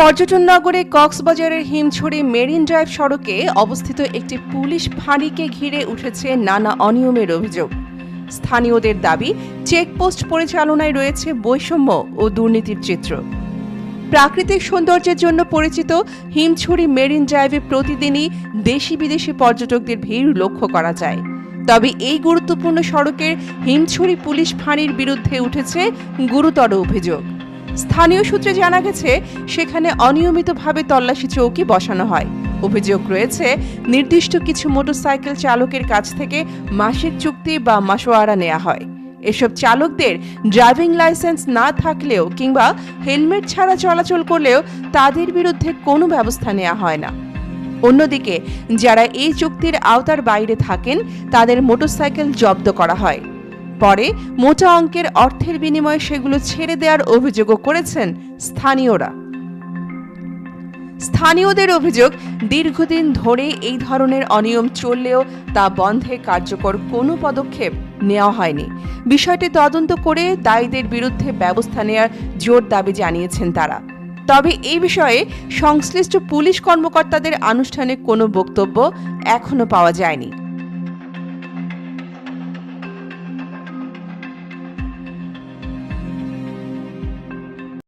পর্যটন নগরে কক্সবাজারের হিমছড়ি মেরিন ড্রাইভ সড়কে অবস্থিত একটি পুলিশ ফাঁড়িকে ঘিরে উঠেছে নানা অনিয়মের অভিযোগ। স্থানীয়দের দাবি, চেকপোস্ট পরিচালনায় রয়েছে বৈষম্য ও দুর্নীতির চিত্র। প্রাকৃতিক সৌন্দর্যের জন্য পরিচিত হিমছড়ি মেরিন ড্রাইভে প্রতিদিনই দেশি বিদেশি পর্যটকদের ভিড় লক্ষ্য করা যায়। তবে এই গুরুত্বপূর্ণ সড়কের হিমছড়ি পুলিশ ফাঁড়ির বিরুদ্ধে উঠেছে গুরুতর অভিযোগ। স্থানীয় সূত্রে জানা গেছে, সেখানে অনিয়মিতভাবে তল্লাশি চৌকি বসানো হয়। অভিযোগ রয়েছে, নির্দিষ্ট কিছু মোটরসাইকেল চালকের কাছ থেকে মাসিক চুক্তি বা মাসোয়ারা নেওয়া হয়। এসব চালকদের ড্রাইভিং লাইসেন্স না থাকলেও কিংবা হেলমেট ছাড়া চলাচল করলেও তাদের বিরুদ্ধে কোনো ব্যবস্থা নেওয়া হয় না। অন্যদিকে যারা এই চুক্তির আওতার বাইরে থাকেন তাদের মোটরসাইকেল জব্দ করা হয়। পরে মোটা অঙ্কের অর্থের বিনিময়ে সেগুলো ছেড়ে দেওয়ার অভিযোগও করেছেন স্থানীয়রা। স্থানীয়দের অভিযোগ, দীর্ঘদিন ধরে এই ধরনের অনিয়ম চললেও তা বন্ধে কার্যকর কোনো পদক্ষেপ নেওয়া হয়নি। বিষয়টি তদন্ত করে দায়ীদের বিরুদ্ধে ব্যবস্থা নেওয়ার জোর দাবি জানিয়েছেন তারা। তবে এই বিষয়ে সংশ্লিষ্ট পুলিশ কর্মকর্তাদের আনুষ্ঠানিক কোনো বক্তব্য এখনো পাওয়া যায়নি।